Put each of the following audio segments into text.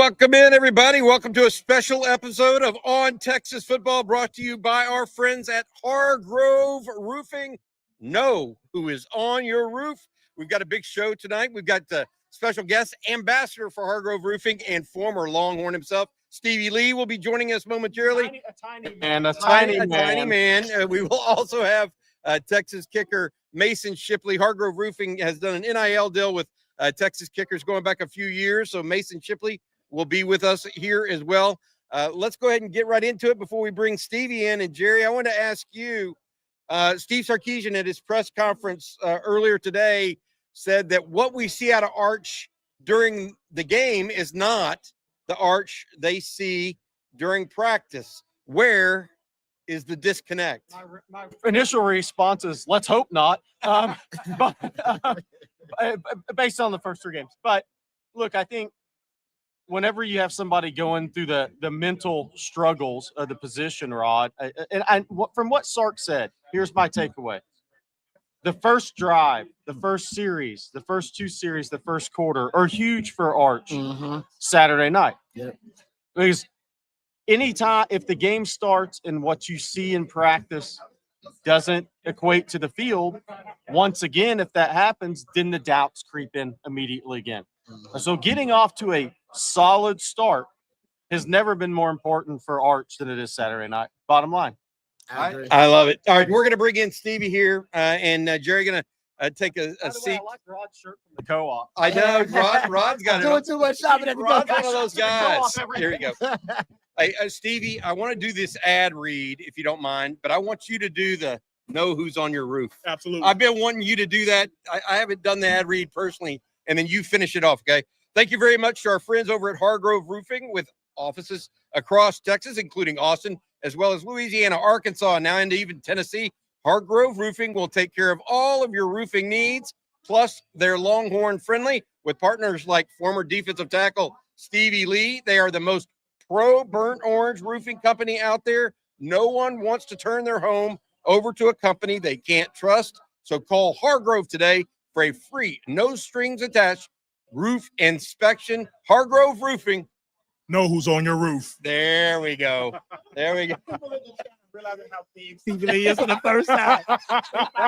welcome in, everybody. Welcome to a special episode of On Texas Football, brought to you by our friends at Hargrove Roofing. Know who is on your roof. We've got a big show tonight. We've got the special guest, ambassador for Hargrove Roofing and former Longhorn himself, Stevie Lee, will be joining us momentarily. A tiny man. We will also have Texas kicker Mason Shipley. Hargrove Roofing has done an NIL deal with Texas kickers going back a few years, so Mason Shipley will be with us here as well. Let's go ahead and get right into it before we bring Stevie in. And Jerry, I want to ask you, Steve Sarkisian at his press conference earlier today said that what we see out of Arch during the game is not the Arch they see during practice. Where is the disconnect? My initial response is, let's hope not, based on the first 3 games. But look, I think whenever you have somebody going through the mental struggles of the position, Rod, from what Sark said, here's my takeaway. The first drive, the first series, the first 2 series, the first quarter are huge for Arch Saturday night. Yep. Because anytime, if the game starts and what you see in practice doesn't equate to the field, once again, if that happens, then the doubts creep in immediately again. So getting off to a solid start has never been more important for Arch than it is Saturday night. Bottom line. I love it. All right, we're going to bring in Stevie here, and Jerry going to take a seat. I like Rod's shirt from the co-op. I know Rod's got it. Doing too much shopping at the Rod's co-op. one of those guys. Here we go. Hey, Stevie, I want to do this ad read if you don't mind, but I want you to do the know who's on your roof. Absolutely. I've been wanting you to do that. I haven't done the ad read personally, and then you finish it off, okay? Thank you very much to our friends over at Hargrove Roofing with offices across Texas, including Austin, as well as Louisiana, Arkansas, and now into even Tennessee. Hargrove Roofing will take care of all of your roofing needs. Plus, they're Longhorn friendly with partners like former defensive tackle Stevie Lee. They are the most pro burnt orange roofing company out there. No one wants to turn their home over to a company they can't trust. So call Hargrove today for a free, no strings attached roof inspection. Hargrove Roofing. Know who's on your roof. There we go. There we go. Realizing how big Stevie Lee is for the first time.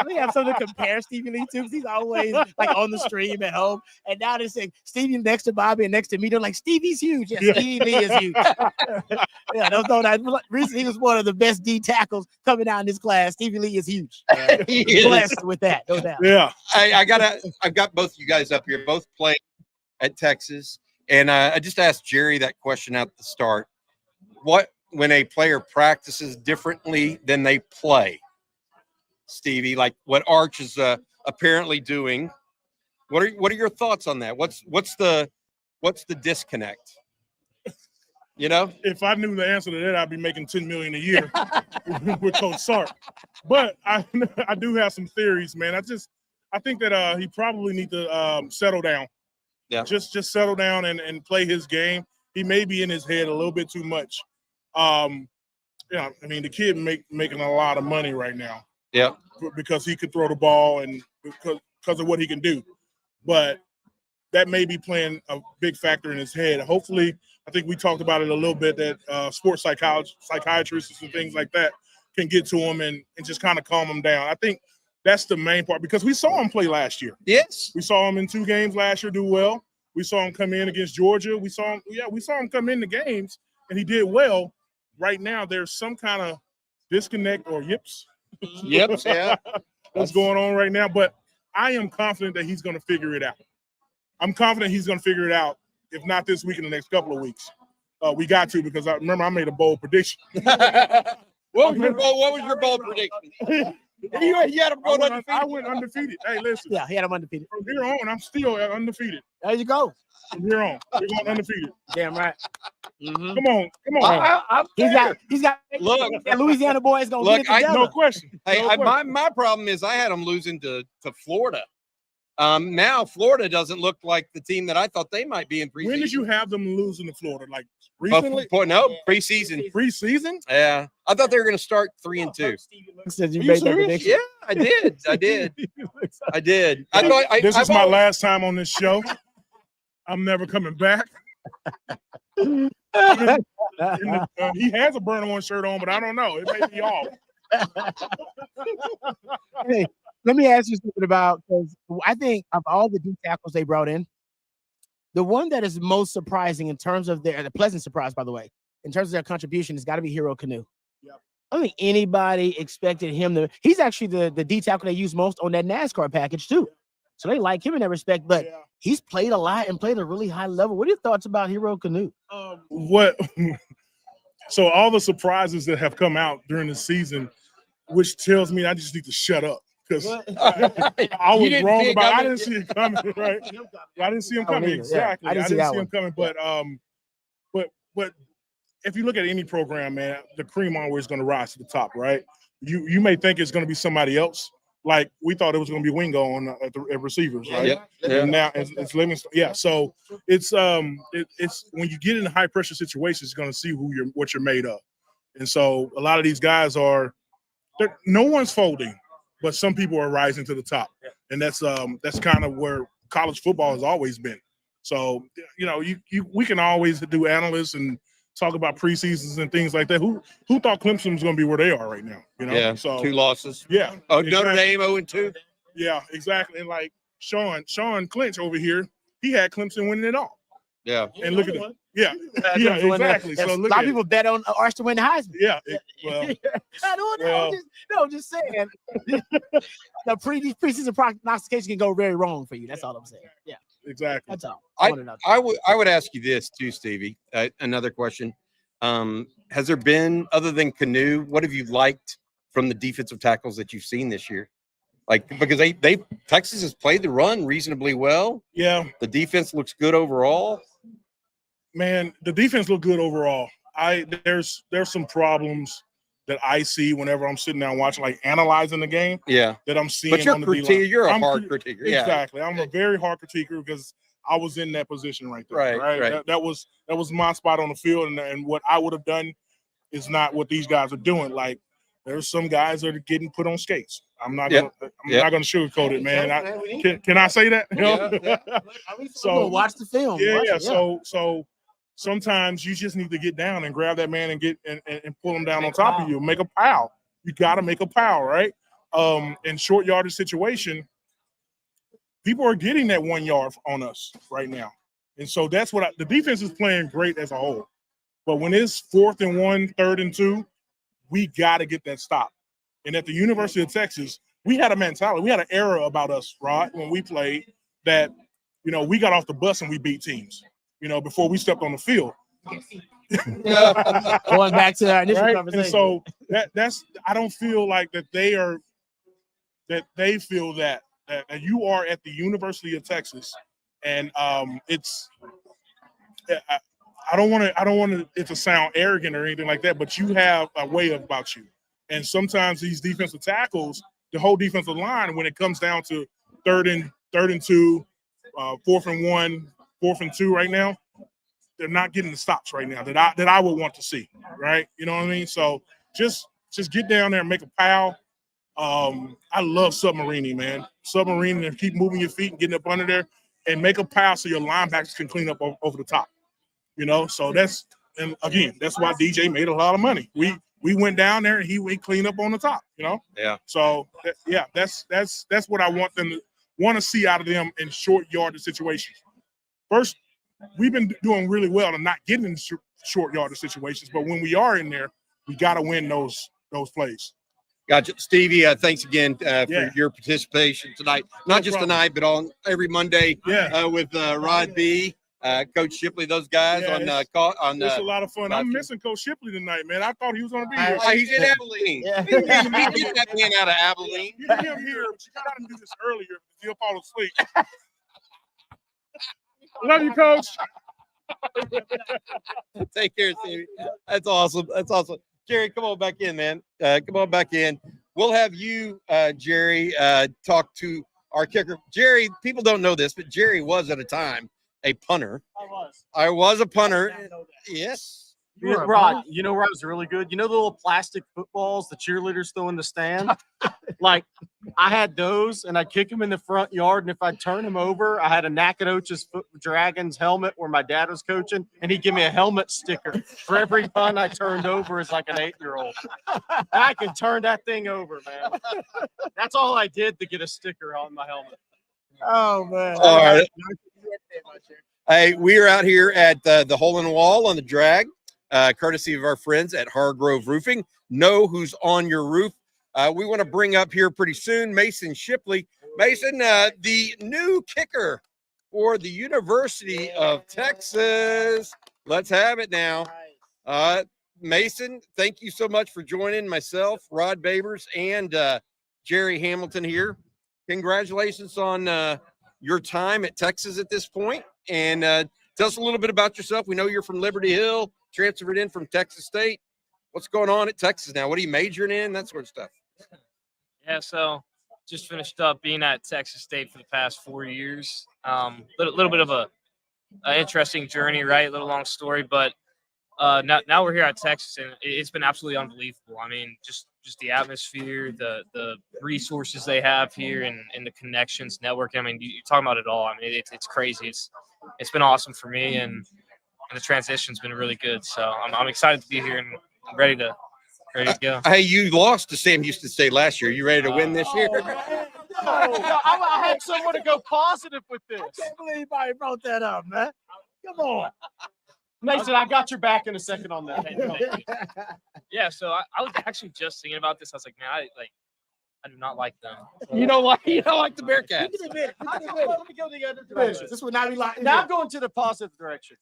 We have something to compare Stevie Lee to. He's always like on the stream at home. And now they're saying Stevie next to Bobby and next to me. They're like, Stevie's huge. Yes, Stevie Lee is huge. Recently, he was one of the best D tackles coming out in this class. Stevie Lee is huge. Blessed with that, no doubt. Yeah. I've got both you guys up here, both playing at Texas. And I just asked Jerry that question at the start. When a player practices differently than they play, Stevie, like what Arch is apparently doing, what are your thoughts on that? What's the disconnect? You know, if I knew the answer to that, I'd be making $10 million a year with Coach Sark. But I do have some theories, man. I think that he probably need to settle down. Yeah, just settle down and play his game. He may be in his head a little bit too much. I mean, the kid making a lot of money right now. Yeah, because he could throw the ball and because of what he can do. But that may be playing a big factor in his head. Hopefully, I think we talked about it a little bit, that sports psychiatrists and things like that can get to him and just kind of calm him down. I think that's the main part, because we saw him play last year. Yes. We saw him in 2 games last year do well. We saw him come in against Georgia. We saw him come in the games, and he did well. Right now, there's some kind of disconnect or yips. Yips, yeah. What's going on right now. But I am confident that he's going to figure it out. I'm confident he's going to figure it out, if not this week, in the next couple of weeks. We got to, because I remember I made a bold prediction. What was your bold prediction? You had him going undefeated. I went undefeated. Hey, listen. Yeah, he had him undefeated. From here on, I'm still undefeated. There you go. From here on, we're going undefeated. Damn right. Mm-hmm. Come on. He's got. Look, that Louisiana boy is gonna get it together. No question. Hey, my problem is I had them losing to Florida. Now Florida doesn't look like the team that I thought they might be in preseason. When did you have them losing to Florida? Like recently? No, preseason. Preseason? Yeah, I thought they were going to start 3-2. Said you made that prediction. Yeah, I did. This is my last time on this show. I'm never coming back. He has a burn-on shirt on, but I don't know. It may be off. Hey, let me ask you something about, because I think of all the D tackles they brought in, the one that is most surprising in terms of the pleasant surprise, by the way, in terms of their contribution, has got to be Hero Canoe. Yep. I don't think anybody expected him to. He's actually the D tackle they use most on that NASCAR package too. So they like him in that respect, but he's played a lot and played a really high level. What are your thoughts about Hero Canoe? What? So all the surprises that have come out during the season, which tells me I just need to shut up because I was wrong about. I didn't see it coming. Right? I didn't see him coming. Exactly. I didn't see him coming. But if you look at any program, man, the cream always going to rise to the top, right? You may think it's going to be somebody else. Like we thought it was going to be Wingo on at receivers, right? Yep. And now it's Livingston. Yeah. So it's when you get in high pressure situations, you're going to see what you're made of. And so a lot of these guys no one's folding, but some people are rising to the top, and that's kind of where college football has always been. So we can always do analysts and talk about preseasons and things like that. Who thought Clemson was going to be where they are right now? Yeah. So 2 losses. Yeah. Oh, Notre Dame 0-2. Yeah, exactly. And like Sean Clinch over here, he had Clemson winning it all. Yeah. And look at him. Yeah. Yeah, exactly. So a lot of people bet on Arch to win the Heisman. Yeah. Well, just saying. The preseason prognostication can go very wrong for you. That's all I'm saying. Yeah. Exactly. That's all. I would ask you this too, Stevie. Another question. Has there been, other than Canoe, what have you liked from the defensive tackles that you've seen this year? Like, because Texas has played the run reasonably well. Yeah. The defense looks good overall. Man, the defense looked good overall. There's some problems that I see whenever I'm sitting down watching, like analyzing the game. Yeah. That I'm seeing. But you're on the D-line. You're a hard critiquer. Yeah. Exactly. I'm a very hard critiquer because I was in that position right there. Right. That was my spot on the field, and what I would have done is not what these guys are doing. Like, there's some guys that are getting put on skates. I'm not gonna sugarcoat it, man. Can I say that? So watch the film. Yeah. So sometimes you just need to get down and grab that man and get and pull him down on top of you. Make a pile. You got to make a pile, right? In short yardage situation, people are getting that 1 yard on us right now, and so that's what the defense is playing great as a whole. But when it's 4th and 1, 3rd and 2, we got to get that stop. And at the University of Texas, we had a mentality. We had an era about us, Rod, when we played that, we got off the bus and we beat teams, before we stepped on the field. Going back to our initial conversation. And so that's I don't feel like that they feel that you are at the University of Texas, and it's I don't want it to sound arrogant or anything like that, but you have a way about you. And sometimes these defensive tackles, the whole defensive line, when it comes down to 3rd and 2, 4th and 1, 4th and 2 right now, they're not getting the stops right now that I would want to see, right? You know what I mean? So just get down there and make a pile. I love submarining, man. Submarining and keep moving your feet and getting up under there and make a pile so your linebackers can clean up over the top. So that's why DJ made a lot of money. We went down there and he cleaned up on the top, Yeah. So that's what I want them to see out of them in short yardage situations. First, we've been doing really well and not getting in short yardage situations, but when we are in there, we got to win those plays. Gotcha. Stevie, thanks again for your participation tonight. Not just tonight, but on every Monday with Rod B, Coach Shipley, those guys on it's a lot of fun. I'm missing Coach Shipley tonight, man. I thought he was going to be here. He's in Abilene. Yeah. Get that man out of Abilene. You get him here, but you got to do this earlier because he'll fall asleep. Love you, Coach. Take care, Stevie. That's awesome. Jerry, come on back in, man. Come on back in. We'll have you, Jerry, talk to our kicker. Jerry, people don't know this, but Jerry was at a time a punter. I was. I was a punter. Yes. Yeah, Rod, you know where I was really good? You know the little plastic footballs the cheerleaders throw in the stand? Like, I had those, and I'd kick them in the front yard, and if I'd turn them over, I had a Nacogdoches Dragons helmet where my dad was coaching, and he'd give me a helmet sticker for every punt I turned over as like an 8-year-old. I could turn that thing over, man. That's all I did to get a sticker on my helmet. Oh, man. All right. Hey, we are out here at the Hole in the Wall on the drag, courtesy of our friends at Hargrove Roofing. Know who's on your roof. We want to bring up here pretty soon Mason Shipley. Mason, the new kicker for the University of Texas. Let's have it now. Mason, thank you so much for joining myself, Rod Babers, and Jerry Hamilton here. Congratulations on your time at Texas at this point. And tell us a little bit about yourself. We know you're from Liberty Hill, transferred in from Texas State. What's going on at Texas now? What are you majoring in? That sort of stuff. Yeah, so just finished up being at Texas State for the past 4 years. Little bit of a interesting journey, right? A little long story, but now we're here at Texas, and it's been absolutely unbelievable. I mean, just the atmosphere, the resources they have here, and the connections, networking. I mean, you're talking about it all. I mean, it's crazy. It's been awesome for me, and the transition's been really good. So I'm excited to be here, and I'm ready to go. Hey, you lost to Sam Houston State last year. You ready to win this year? I had someone to go positive with this. I can't believe anybody brought that up, man. Come on. Mason, I got your back in a second on that. Yeah, so I was actually just thinking about this. I was like, man, I do not like them. You don't like the Bearcats. Let me go the other direction. This would not be like. Now I'm going to the positive direction.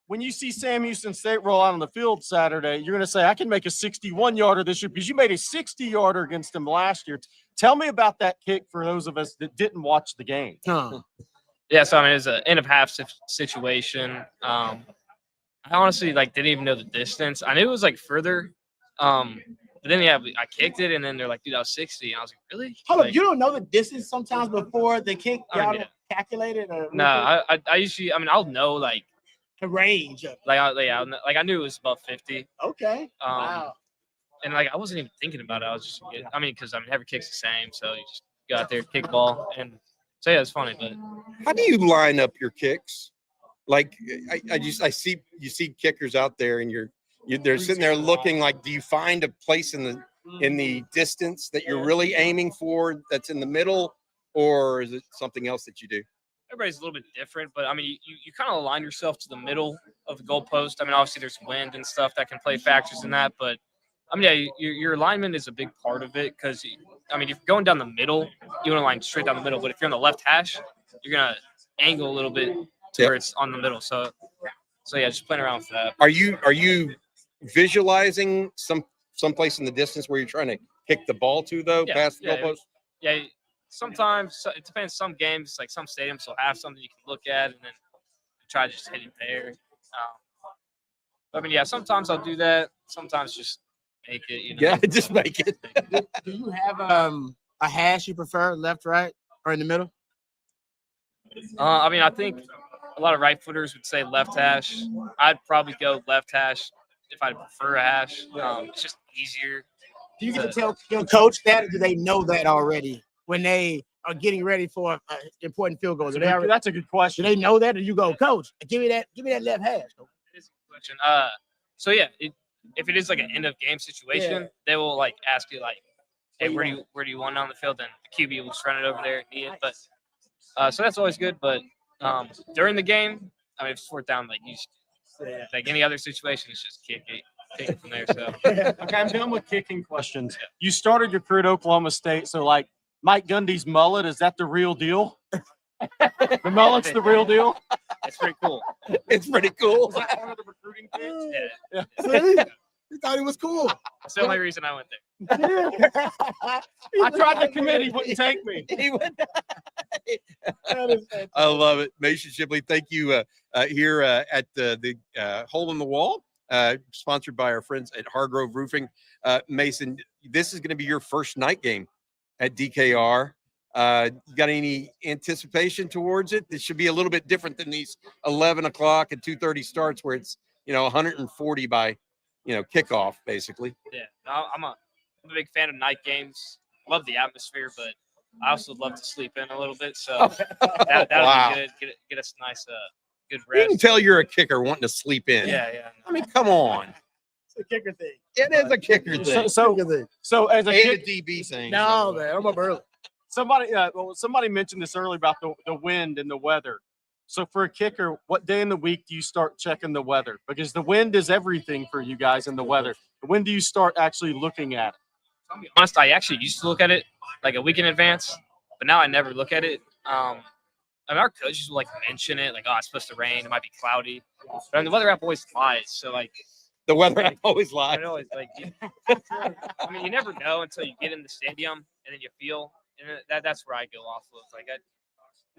When you see Sam Houston State roll out on the field Saturday, you're going to say, I can make a 61-yarder this year because you made a 60-yarder against them last year. Tell me about that kick for those of us that didn't watch the game. Yeah, so I mean, it was an end of half situation. I honestly didn't even know the distance. I knew it was further, but then I kicked it, and then they're like, "Dude, I was 60," and I was like, "Really?" Hold up, you don't know the distance sometimes before the kick? Y'all calculated or no? I usually, I mean, I'll know the range. I knew it was above 50. Okay. Wow. And I wasn't even thinking about it. I was just, because every kick's the same, so you just go out there, kick the ball, and so yeah, it's funny. But how do you line up your kicks? I see you see kickers out there, and they're sitting there looking do you find a place in the distance that you're really aiming for that's in the middle, or is it something else that you do? Everybody's a little bit different, but I mean, you kind of align yourself to the middle of the goalpost. I mean, obviously there's wind and stuff that can play factors in that, but I mean, yeah, your alignment is a big part of it because, I mean, if you're going down the middle, you want to line straight down the middle, but if you're on the left hash, you're going to angle a little bit to where it's on the middle. So yeah, just playing around with that. Are you visualizing some place in the distance where you're trying to kick the ball to, though, past the goalpost? Yeah. Sometimes it depends. Some games, some stadiums will have something you can look at, and then try to just hit it there. I mean, yeah, sometimes I'll do that. Sometimes just make it. Yeah, just make it. Do you have a hash you prefer, left, right, or in the middle? I mean, I think a lot of right footers would say left hash. I'd probably go left hash if I prefer a hash. It's just easier. Do you get to tell your coach that, or do they know that already when they are getting ready for important field goals? That's a good question. Do they know that, or you go, Coach, give me that left hash? It is a good question. So yeah, if it is an end of game situation, they will ask you hey, where do you want it on the field? Then the QB will just run it over there and need it. But so that's always good. But during the game, I mean, if it's fourth down, any other situation, it's just kick it from there. So okay, I'm done with kicking questions. Yeah. You started your career at Oklahoma State, so Mike Gundy's mullet, is that the real deal? The mullet's the real deal. It's pretty cool. It's pretty cool. Was that one of the recruiting kids? Yeah. See? You thought it was cool. That's the only reason I went there. I tried to commit. He wouldn't take me. I love it. Mason Shipley, thank you here at the Hole in the Wall, sponsored by our friends at Hargrove Roofing. Mason, this is going to be your first night game at DKR. You got any anticipation towards it? This should be a little bit different than these 11 o'clock and 2:30 starts where it's 140 by, kickoff, basically. Yeah, I'm a big fan of night games. Love the atmosphere, but I also love to sleep in a little bit. So that'll Wow. be good. Get us nice, good You rest. can tell you're a kicker wanting to sleep in. Yeah. I mean, come on. It's a kicker thing. It is a kicker thing. So as a And kick, a DB thing. No, man, I'm up early. somebody mentioned this earlier about the wind and the weather. So for a kicker, what day in the week do you start checking the weather? Because the wind is everything for you guys in the weather. When do you start actually looking at it? I'll be honest, I actually used to look at it like a week in advance, but now I never look at it. I mean, our coaches will mention it, oh, it's supposed to rain, it might be cloudy. But the weather app always lies. So The weather app always lies. I know I mean, you never know until you get in the stadium and then you feel, and that's where I go off of.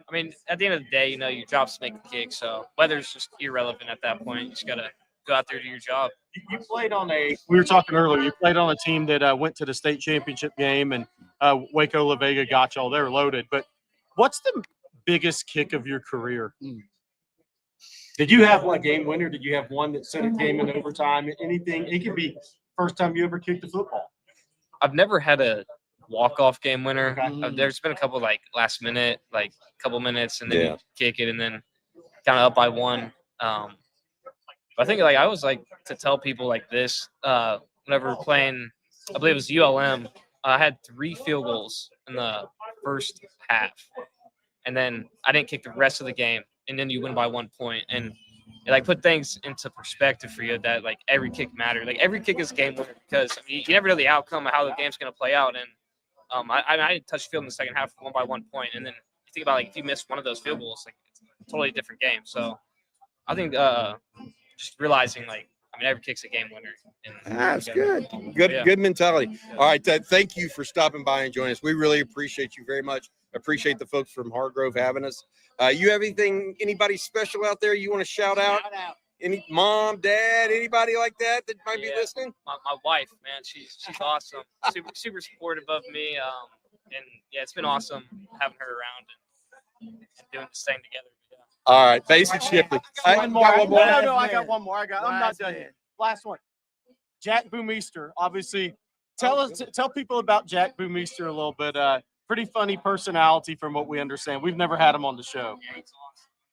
I mean, at the end of the day, your job's to make the kick, so weather's just irrelevant at that point. You just gotta go out there, do your job. You played on we were talking earlier, you played on a team that went to the state championship game, and Waco La Vega got y'all. They're loaded. But what's the biggest kick of your career? Did you have one game winner? Did you have one that sent a game in overtime? Anything? It could be first time you ever kicked a football. I've never had a walk-off game winner. Okay. There's been a couple last minute, couple minutes, and then Yeah. you kick it, and then kind of up by one. But I think I always like to tell people this. Whenever we're playing, I believe it was ULM. I had 3 field goals in the first half, and then I didn't kick the rest of the game, and then you win by 1 point, and it put things into perspective for you that every kick mattered. Every kick is game winner because you never know the outcome of how the game's going to play out. And I didn't touch the field in the second half, won by 1 point, and then you think about if you miss one of those field goals, it's a totally different game. So I think just realizing every kick's a game winner. And That's good. Yeah. Good mentality. All right, thank you for stopping by and joining us. We really appreciate you very much. Appreciate the folks from Hargrove having us. You have anybody special out there you want to shout out? Any mom, dad, anybody like that might be listening? My wife, man, she's awesome. Super supportive of me. And yeah, it's been awesome having her around and doing this thing together. Yeah. All right, Mason Shipley. One more. Got one more? No, I got one more. I'm not done yet. Last one. Jack Boomeister, obviously. Tell people about Jack Boomeister a little bit. Pretty funny personality from what we understand. We've never had him on the show. Yeah,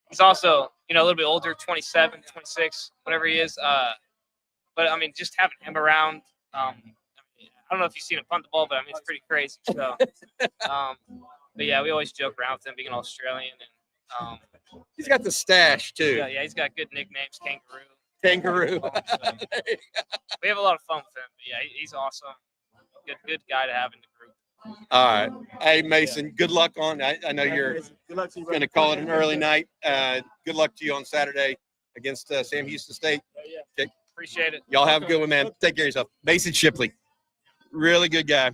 he's also, a little bit older, 27, 26, whatever he is. But I mean, just having him around, I don't know if you've seen him punt the ball, but it's pretty crazy. So, but yeah, we always joke around with him being an Australian, and He's got the stash too. yeah, he's got good nicknames, Kangaroo. Kangaroo. We have a lot of fun with him. But yeah, he's awesome. Good guy to have in the group. All right. Hey, Mason, good luck on. I know you're going to call it an early night. Good luck to you on Saturday against Sam Houston State. Okay. Appreciate it. Y'all have a good one, man. Take care of yourself. Mason Shipley, really good guy.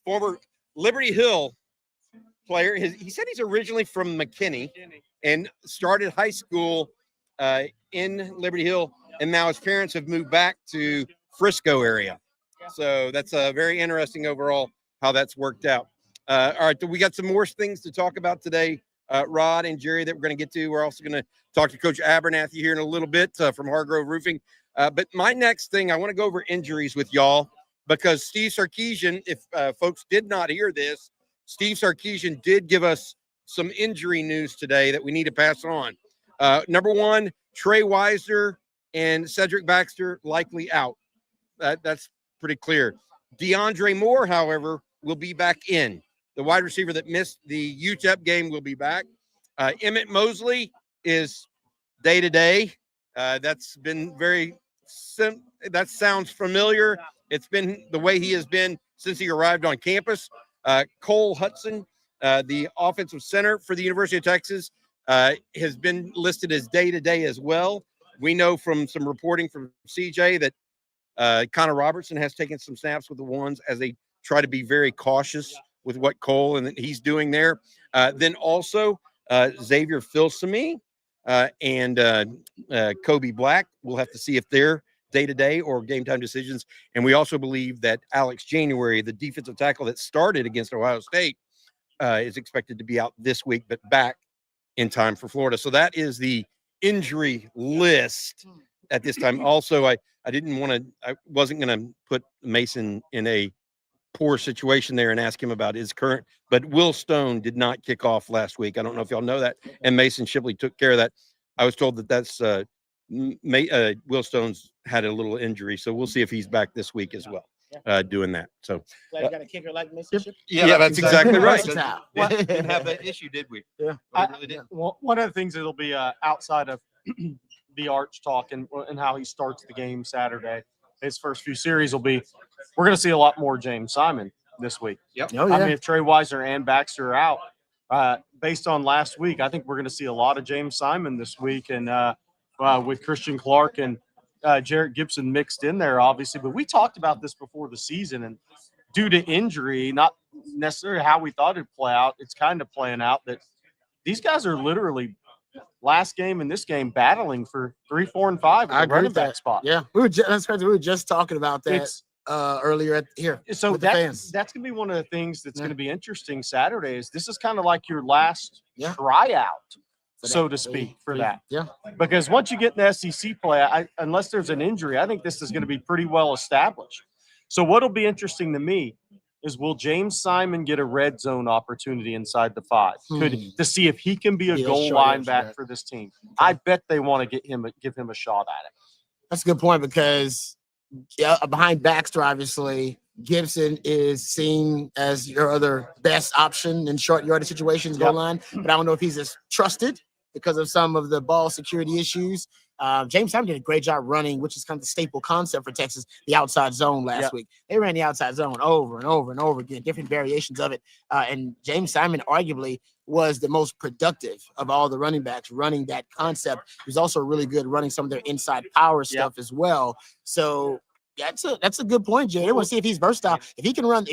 Former Liberty Hill player. He said he's originally from McKinney and started high school in Liberty Hill, and now his parents have moved back to Frisco area. So that's very interesting overall how that's worked out. All right, we got some more things to talk about today, Rod and Jerry, that we're going to get to. We're also going to talk to Coach Abernathy here in a little bit from Hargrove Roofing. But my next thing, I want to go over injuries with y'all because Steve Sarkisian, if folks did not hear this, Steve Sarkisian did give us some injury news today that we need to pass on. Number one, Trey Wisner and Cedric Baxter likely out. That's pretty clear. DeAndre Moore, however, will be back in. The wide receiver that missed the UTEP game will be back. Emmett Mosley is day-to-day. That's been that sounds familiar. It's been the way he has been since he arrived on campus. Cole Hudson, the offensive center for the University of Texas, has been listed as day-to-day as well. We know from some reporting from CJ that Connor Robertson has taken some snaps with the ones as they try to be very cautious with what Cole and he's doing there. Then also Xavier Filsamy and Kobe Black. We'll have to see if they're day-to-day or game-time decisions. And we also believe that Alex January, the defensive tackle that started against Ohio State, is expected to be out this week, but back in time for Florida. So that is the injury list at this time. Also, I wasn't going to put Mason in a poor situation there and ask him about his current, but Will Stone did not kick off last week. I don't know if y'all know that. And Mason Shipley took care of that. I was told that that's Will Stone's had a little injury, so we'll see if he's back this week as well, doing that. So Glad you got a kicker like Mississippi. yeah, that's exactly right. Versatile. Didn't have that issue, did we? Yeah. We really did. Well, one of the things that'll be outside of the Arch talk and how he starts the game Saturday, his first few series will be, we're going to see a lot more James Simon this week. Yep. Oh, I mean, if Trey Wisner and Baxter are out, based on last week, I think we're going to see a lot of James Simon this week, and with Christian Clark and Jarrett Gibson mixed in there, obviously. But we talked about this before the season, and due to injury, not necessarily how we thought it'd play out, it's kind of playing out that these guys are literally last game and this game battling for 3, 4, and 5 at the running back spot. Yeah, that's crazy. We were just talking about that earlier here. So with the fans. that's going to be one of the things that's going to be interesting Saturday. Is this is kind of like your last Yeah. tryout, For so that. to speak, for that. Yeah. Because once you get in the SEC play, unless there's an injury, I think this is going to be pretty well established. So what'll be interesting to me is, will James Simon get a red zone opportunity inside the 5 to see if he can be a goal line back for this team? I bet they want to give him a shot at it. That's a good point, because behind Baxter, obviously, Gibson is seen as your other best option in short yardage situations, goal line. But I don't know if he's as trusted because of some of the ball security issues. James Simon did a great job running, which is kind of the staple concept for Texas, the outside zone last week. They ran the outside zone over and over and over again, different variations of it. And James Simon arguably was the most productive of all the running backs running that concept. He was also really good running some of their inside power stuff as well. So that's a good point, Jay. I want to see if he's versatile. If you can run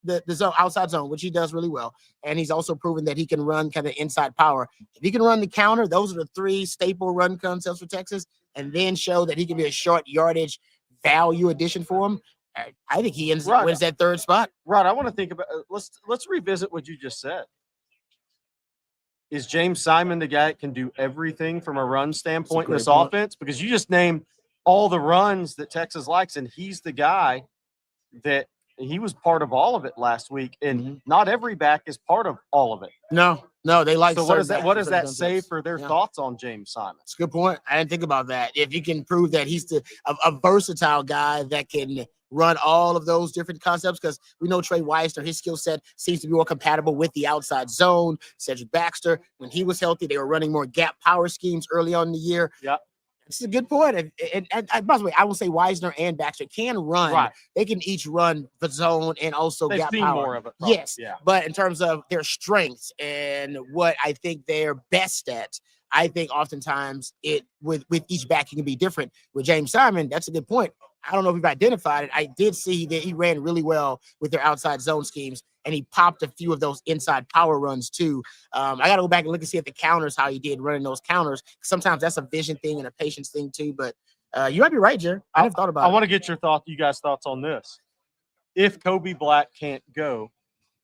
the zone, outside zone, which he does really well, and he's also proven that he can run kind of inside power. If he can run the counter, those are the 3 staple run concepts for Texas, and then show that he can be a short yardage value addition for him. I think he wins that 3rd spot. Rod, I want to think about let's revisit what you just said. Is James Simon the guy that can do everything from a run standpoint in this offense? Because you just named all the runs that Texas likes, and he's the guy that he was part of all of it last week, and not every back is part of all of it. No, they like. So what does that say for their thoughts on James Simon? It's a good point. I didn't think about that. If you can prove that he's a versatile guy that can run all of those different concepts, because we know Trey Wisner, his skill set seems to be more compatible with the outside zone. Cedric Baxter, when he was healthy, they were running more gap power schemes early on in the year. Yep. It's a good point. And by the way, I will say Wisner and Baxter can run. Right. They can each run the zone and also gap power. More of it. Probably. Yes. Yeah. But in terms of their strengths and what I think they're best at, I think oftentimes with each back, it can be different. With James Simon, that's a good point. I don't know if we've identified it. I did see that he ran really well with their outside zone schemes, and he popped a few of those inside power runs too. I got to go back and look and see at the counters how he did running those counters. Sometimes that's a vision thing and a patience thing too. But you might be right, Jer. I never thought about it. I want to get you guys' thoughts on this. If Kobe Black can't go,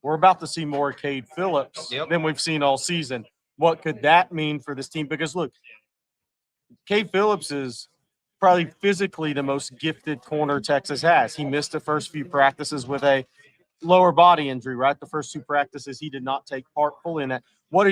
we're about to see more Cade Phillips than we've seen all season. What could that mean for this team? Because look, Cade Phillips is probably physically the most gifted corner Texas has. He missed the first few practices with a lower body injury, right? The first 2 practices he did not take part fully in that. What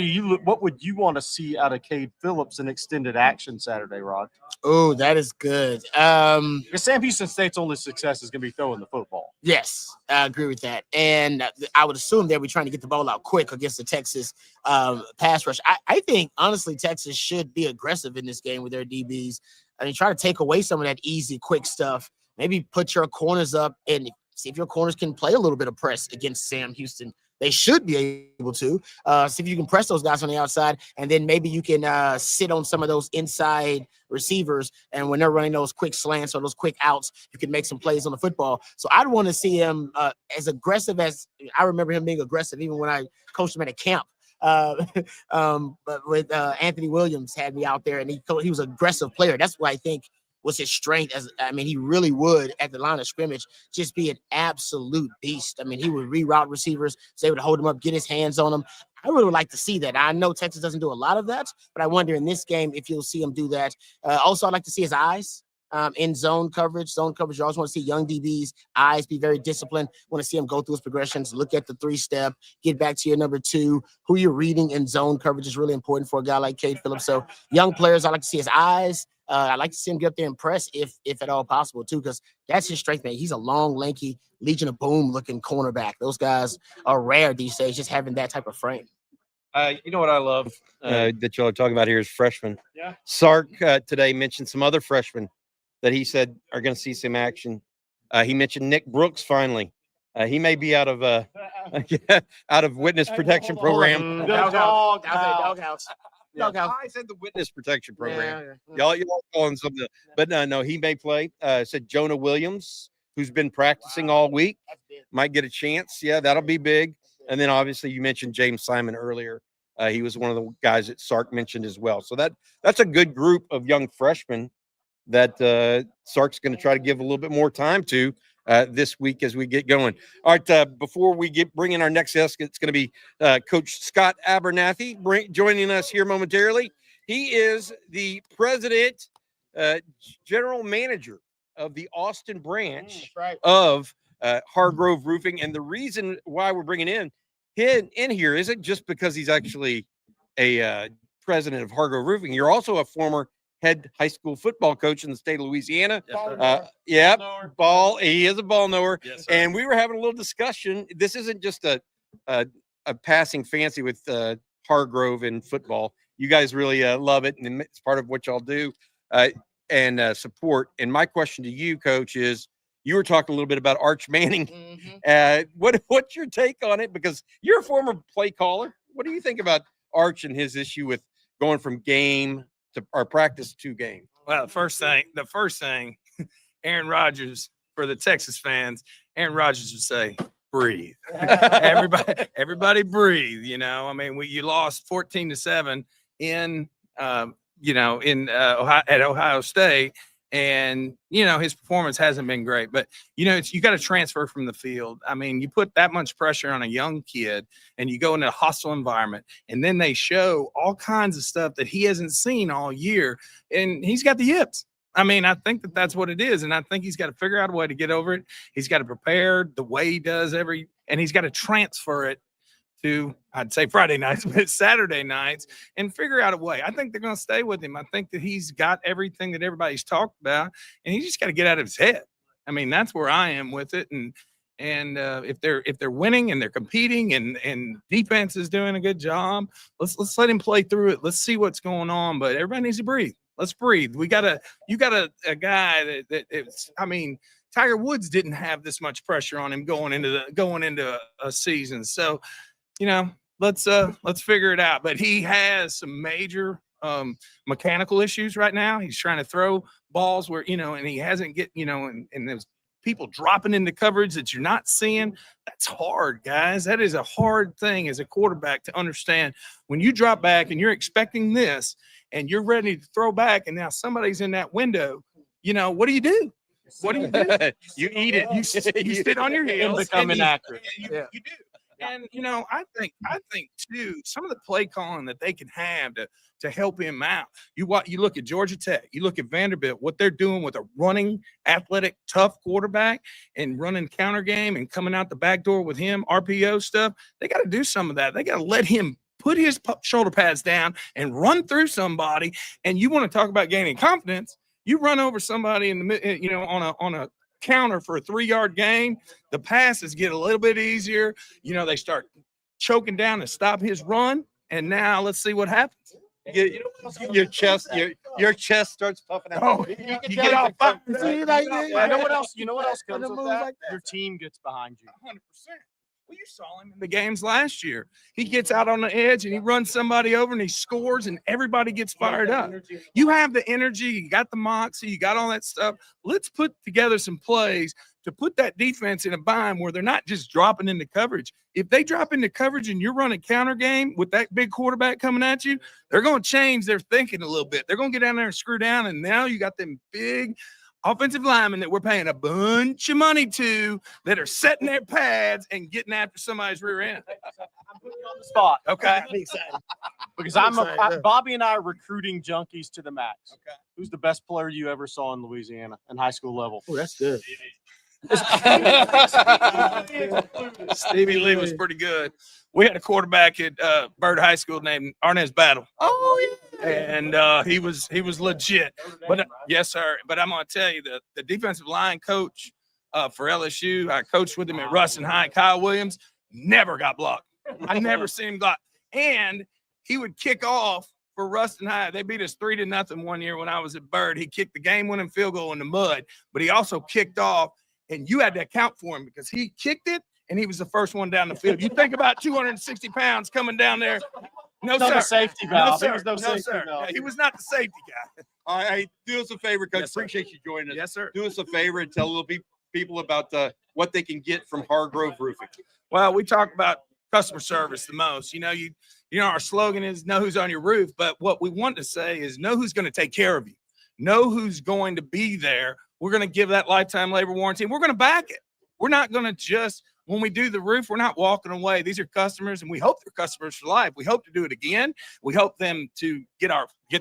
would you want to see out of Cade Phillips in extended action Saturday, Rod? Oh, that is good. Because Sam Houston State's only success is going to be throwing the football. Yes, I agree with that. And I would assume they'll be trying to get the ball out quick against the Texas pass rush. I think, honestly, Texas should be aggressive in this game with their DBs. I mean, try to take away some of that easy, quick stuff. Maybe put your corners up and see if your corners can play a little bit of press against Sam Houston. They should be able to. See if you can press those guys on the outside, and then maybe you can sit on some of those inside receivers, and when they're running those quick slants or those quick outs, you can make some plays on the football. So I'd want to see him as aggressive as – I remember him being aggressive even when I coached him at a camp. But with Anthony Williams had me out there, and he was an aggressive player. That's what I think was his strength. He really would at the line of scrimmage just be an absolute beast. I mean, he would reroute receivers, so they would hold him up, get his hands on them. I really would like to see that. I know Texas doesn't do a lot of that, but I wonder in this game if you'll see him do that. Also, I'd like to see his eyes in zone coverage. Zone coverage, you always want to see young DBs' eyes be very disciplined. Want to see him go through his progressions, look at the 3-step, get back to your number 2. Who you're reading in zone coverage is really important for a guy like Cade Phillips. So young players, I like to see his eyes. I like to see him get up there and press if at all possible too, because that's his strength, man. He's a long, lanky, Legion of Boom looking cornerback. Those guys are rare these days, just having that type of frame. You know what I love that y'all are talking about here is freshmen. Yeah. Sark today mentioned some other freshmen that he said are going to see some action. He mentioned Nick Brooks finally. He may be out of witness protection program. Doghouse. I said the witness protection program. Y'all calling something, but no, he may play. Said Jonah Williams, who's been practicing all week, might get a chance. Yeah, that'll be big. And then obviously you mentioned James Simon earlier. He was one of the guys that Sark mentioned as well. So that's a good group of young freshmen that Sark's going to try to give a little bit more time to this week as we get going. All right, before we bring in our next guest, it's going to be Coach Scott Abernathy joining us here momentarily. He is the president, general manager of the Austin branch of Hargrove Roofing. And the reason why we're bringing in here isn't just because he's actually a president of Hargrove Roofing. You're also a former head high school football coach in the state of Louisiana. He is a ball knower. Yes, and we were having a little discussion. This isn't just a passing fancy with Hargrove and football. You guys really love it, and it's part of what y'all do and support. And my question to you, Coach, is you were talking a little bit about Arch Manning. What's your take on it? Because you're a former play caller. What do you think about Arch and his issue with going from game to our practice to game? Well, the first thing, Aaron Rodgers, for the Texas fans, Aaron Rodgers would say, breathe. everybody breathe. You know, I mean, you lost 14-7 in Ohio, at Ohio State. And, you know, his performance hasn't been great, but, you know, you got to transfer from the field. I mean, you put that much pressure on a young kid and you go into a hostile environment and then they show all kinds of stuff that he hasn't seen all year. And he's got the yips. I mean, I think that's what it is. And I think he's got to figure out a way to get over it. He's got to prepare the way he does and he's got to transfer it to, I'd say Friday nights, but Saturday nights, and figure out a way. I think they're going to stay with him. I think that he's got everything that everybody's talked about, and he's just got to get out of his head. I mean, that's where I am with it. And if they're winning and they're competing and defense is doing a good job, let's let him play through it. Let's see what's going on. But everybody needs to breathe. Let's breathe. You got a guy that it's, I mean, Tiger Woods didn't have this much pressure on him going into a season. So, you know, let's figure it out. But he has some major mechanical issues right now. He's trying to throw balls where, you know, and he hasn't and there's people dropping into coverage that you're not seeing. That's hard, guys. That is a hard thing as a quarterback to understand. When you drop back and you're expecting this and you're ready to throw back and now somebody's in that window, you know, what do you do? What do you do? You eat it. You sit on your heels and become inaccurate. You do. And, you know, I think too, some of the play calling that they can have to help him out. You look at Georgia Tech, you look at Vanderbilt, what they're doing with a running, athletic, tough quarterback and running counter game and coming out the back door with him, RPO stuff. They got to do some of that. They got to let him put his shoulder pads down and run through somebody. And you want to talk about gaining confidence. You run over somebody in the, you know, on a counter for a 3-yard gain, the passes get a little bit easier. You know, they start choking down and stop his run. And now let's see what happens. Your chest starts puffing out. Oh, you get off. You know what else? You know what else comes with that? Your team gets behind you. 100%. Well, you saw him in the games last year. He gets out on the edge and he runs somebody over and he scores and everybody gets fired up. You have the energy, you got the moxie, you got all that stuff. Let's put together some plays to put that defense in a bind where they're not just dropping into coverage. If they drop into coverage and you're running counter game with that big quarterback coming at you, they're going to change their thinking a little bit. They're going to get down there and screw down, and now you got them big offensive linemen that we're paying a bunch of money to that are setting their pads and getting after somebody's rear end. on the spot. Okay. I'm excited. Because I'm excited. Bobby and I are recruiting junkies to the max. Okay. Who's the best player you ever saw in Louisiana in high school level? Oh, that's good. Stevie Lee was pretty good. We had a quarterback at Bird High School named Arnez Battle. Oh, yeah. And he was legit. But yes, sir. But I'm gonna tell you the defensive line coach for LSU, I coached with him at Ruston High, Kyle Williams, never got blocked. I never seen him block. And he would kick off for Ruston High. They beat us 3-0 one year when I was at Bird. He kicked the game-winning field goal in the mud, but he also kicked off, and you had to account for him because he kicked it and he was the first one down the field. You think about 260 pounds coming down there. No, Not sir. a safety No, valve. sir. He was no safety sir. valve. Yeah, he was not the safety guy. All right, do us a favor, Coach. Yes, sir. Appreciate you joining us. Yes, sir. Do us a favor and tell little people about what they can get from Hargrove Roofing. Well, we talk about customer service the most. You know, our slogan is know who's on your roof, but what we want to say is know who's going to take care of you. Know who's going to be there. We're going to give that lifetime labor warranty, and we're going to back it. We're not going to just, when we do the roof, we're not walking away. These are customers, and we hope they're customers for life. We hope to do it again. We hope them to get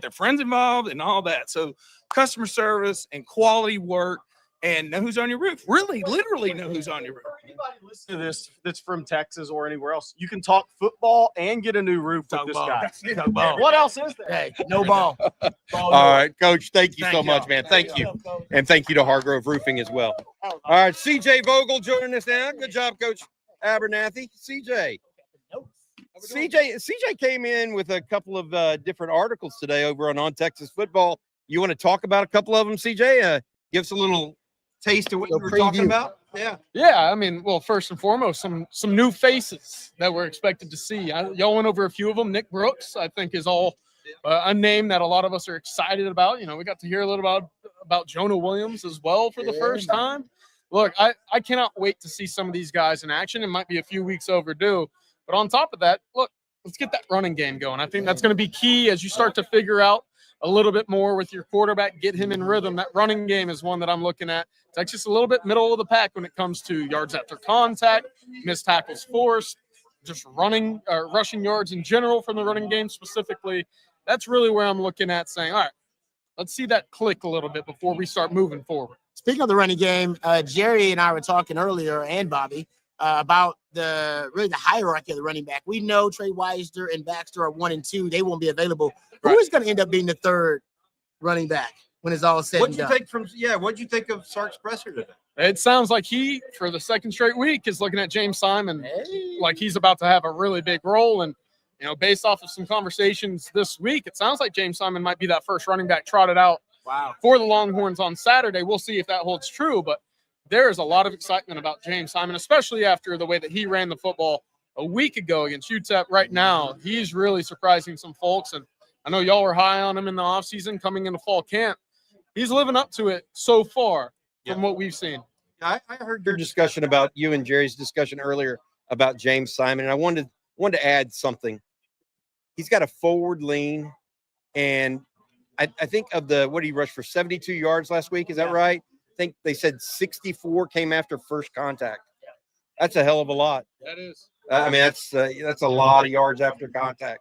their friends involved and all that. So customer service and quality work and know who's on your roof. Really, literally know who's on your roof. Anybody listen to this that's from Texas or anywhere else, you can talk football and get a new roof with this guy. Talk ball. What else is there? Hey, no ball. All right, Coach, thank you Thank so much, y'all. man. Thank you. And thank you to Hargrove Roofing as well. All right, CJ Vogel joining us now. Good job, Coach Abernathy. CJ came in with a couple of different articles today over on Texas Football. You want to talk about a couple of them, CJ? Give us a little taste of what you were talking about. Yeah. Yeah, I mean, well, first and foremost, some new faces that we're expected to see. Y'all went over a few of them. Nick Brooks, I think, is all a name that a lot of us are excited about. You know, we got to hear a little about Jonah Williams as well for the first time. Look, I cannot wait to see some of these guys in action. It might be a few weeks overdue, but on top of that, look, let's get that running game going. I think that's going to be key as you start to figure out a little bit more with your quarterback, get him in rhythm. That running game is one that I'm looking at. Texas a little bit middle of the pack when it comes to yards after contact, missed tackles forced, just rushing yards in general from the running game specifically. That's really where I'm looking at saying, all right, let's see that click a little bit before we start moving forward. Speaking of the running game, Jerry and I were talking earlier, and Bobby, about the hierarchy of the running back. We know Trey Wisner and Baxter are 1 and 2. They won't be available. Who is going to end up being the third running back when it's all said and done? What'd you think of Sark's presser today? It sounds like he, for the second straight week, is looking at James Simon like he's about to have a really big role. And, you know, based off of some conversations this week, it sounds like James Simon might be that first running back trotted out for the Longhorns on Saturday. We'll see if that holds true, but there is a lot of excitement about James Simon, especially after the way that he ran the football a week ago against UTEP. Right now, he's really surprising some folks, and I know y'all were high on him in the offseason coming into fall camp. He's living up to it so far from what we've seen. I heard your discussion about you and Jerry's discussion earlier about James Simon, and I wanted to add something. He's got a forward lean, and I think of what he rushed for 72 yards last week. Is that right? I think they said 64 came after first contact. That's a hell of a lot. That is. I mean, that's a lot of yards after contact,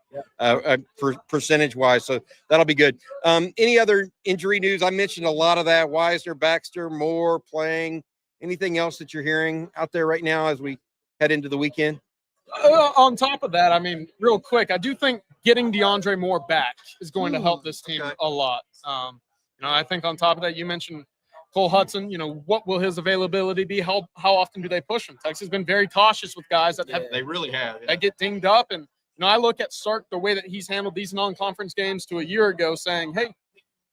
percentage wise. So that'll be good. Any other injury news? I mentioned a lot of that. Wisner, Baxter, Moore playing. Anything else that you're hearing out there right now as we head into the weekend? On top of that, I mean, real quick, I do think getting DeAndre Moore back is going to help this team a lot. I think on top of that, you mentioned Cole Hudson. What will his availability be? How often do they push him? Texas has been very cautious with guys that they really have. That get dinged up. And I look at Sark, the way that he's handled these non-conference games to a year ago, saying, hey,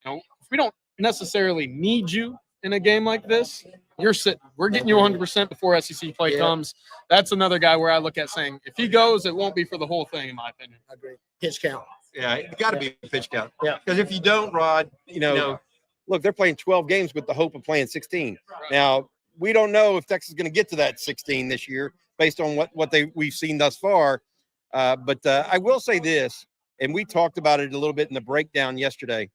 if we don't necessarily need you in a game like this, you're sitting. We're getting you 100% before SEC play comes. That's another guy where I look at saying, if he goes, it won't be for the whole thing, in my opinion. I agree. Pitch count. Yeah, it's got to be a pitch count. Yeah. Because if you don't, Rod, look, they're playing 12 games with the hope of playing 16. Right. Now, we don't know if Texas is going to get to that 16 this year based on what we've seen thus far. But I will say this, and we talked about it a little bit in the breakdown yesterday.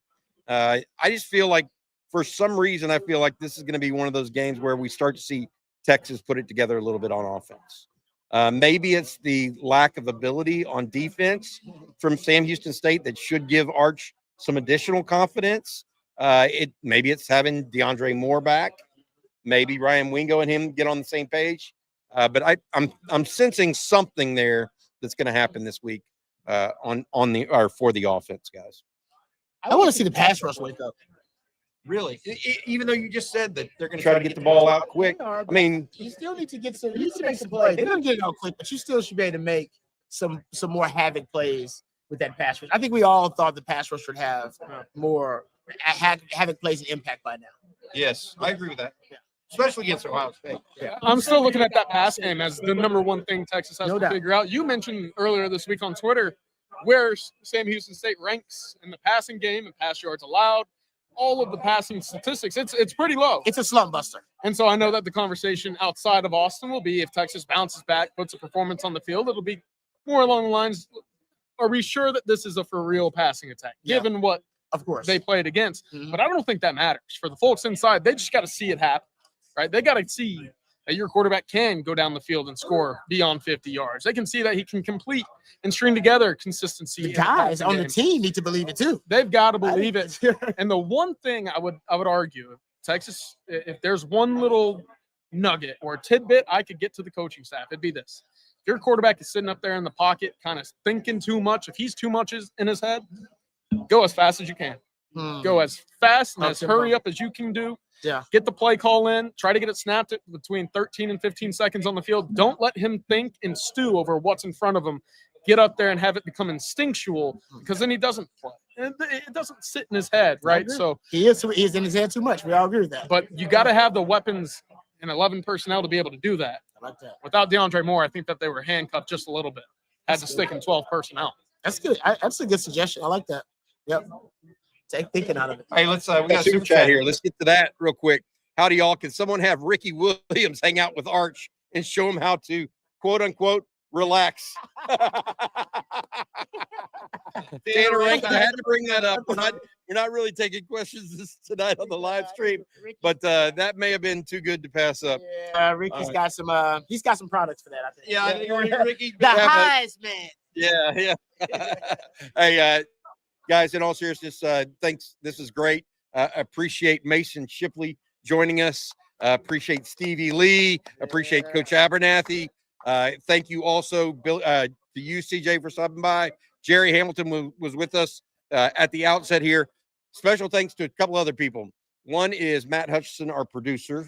I just feel like for some reason, I feel like this is going to be one of those games where we start to see Texas put it together a little bit on offense. Maybe it's the lack of ability on defense from Sam Houston State that should give Arch some additional confidence. Maybe it's having DeAndre Moore back. Maybe Ryan Wingo and him get on the same page. But I'm sensing something there that's going to happen this week for the offense, guys. I want to see the pass rush wake up. Really, even though you just said that they're going to try to get the ball out quick. I mean, you still need to get some. You need to make some plays. They're going to get it out quick, but you still should be able to make some more havoc plays with that pass rush. I think we all thought the pass rush would have more havoc plays and impact by now. yes, I agree with that. Yeah. Especially against Ohio State. Yeah. I'm still looking at that pass game as the number one thing Texas has No to doubt. figure out. You mentioned earlier this week on Twitter where Sam Houston State ranks in the passing game and pass yards allowed. All of the passing statistics, it's pretty low. It's a slump buster. And so I know that the conversation outside of Austin will be if Texas bounces back, puts a performance on the field, it'll be more along the lines, are we sure that this is a for real passing attack, given what Of course. they played against? Mhm. But I don't think that matters. For the folks inside, they just got to see it happen, right? They got to see that your quarterback can go down the field and score beyond 50 yards. They can see that he can complete and string together consistency. The in guys passing on the games. team need to believe it too. They've got to believe it. And the one thing I would argue, Texas, if there's one little nugget or tidbit I could get to the coaching staff, it'd be this. If your quarterback is sitting up there in the pocket, kind of thinking too much, if he's too much in his head, go as fast as you can. Go as fast and as hurry up as you can do. Yeah. Get the play call in. Try to get it snapped at between 13 and 15 seconds on the field. Don't let him think and stew over what's in front of him. Get up there and have it become instinctual because then he doesn't play. It doesn't sit in his head, right? So He's in his head too much. We all agree with that. but you got to have the weapons and 11 personnel to be able to do that. I like that. Without DeAndre Moore, I think that they were handcuffed just a little bit. Had to stick in 12 personnel. That's good. That's a good suggestion. I like that. Yep. Take thinking out of it. Hey, we got a super chat here. Let's get to that real quick. Howdy, y'all. Can someone have Ricky Williams hang out with Arch and show him how to, quote unquote, relax? Tanner Rank, I had to bring that up. We're not really taking questions tonight on the live stream, but that may have been too good to pass up. Yeah, Ricky's got some. He's got some products for that. I think. Yeah, I think Ricky. The Heisman. Yeah. Hey, guys, in all seriousness, thanks. This is great. Appreciate Mason Shipley joining us. Appreciate Stevie Lee. Appreciate Coach Abernathy. Thank you also, Bill, to you, CJ, for stopping by. Jerry Hamilton was with us at the outset here. Special thanks to a couple other people. One is Matt Hutchison, our producer.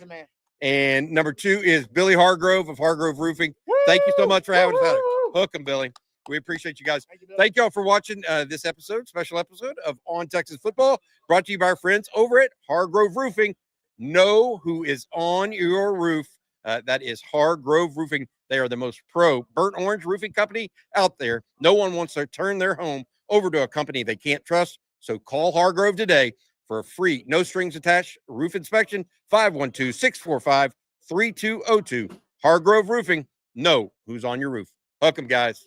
And number two is Billy Hargrove of Hargrove Roofing. Thank you so much for having us out. Hook 'em, Billy. We appreciate you guys. Thank y'all for watching this special episode of On Texas Football, brought to you by our friends over at Hargrove Roofing. Know who is on your roof. That is Hargrove Roofing. They are the most pro burnt orange roofing company out there. No one wants to turn their home over to a company they can't trust. So call Hargrove today for a free, no strings attached roof inspection. 512-645-3202. Hargrove Roofing. Know who's on your roof. Hook 'em, guys.